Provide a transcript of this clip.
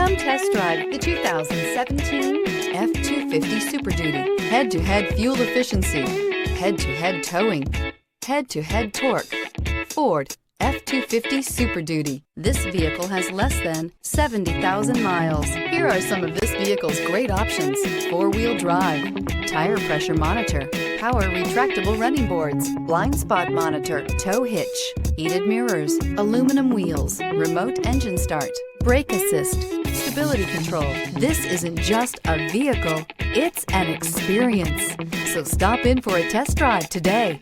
Come test drive the 2017 F-250 Super Duty. Head-to-head fuel efficiency, head-to-head towing, head-to-head torque. Ford F-250 Super Duty. This vehicle has less than 70,000 miles. Here are some of this vehicle's great options: four-wheel drive, tire pressure monitor, power retractable running boards, blind spot monitor, tow hitch, heated mirrors, aluminum wheels, remote engine start, brake assist, stability control. This isn't just a vehicle, it's an experience. So stop in for a test drive today.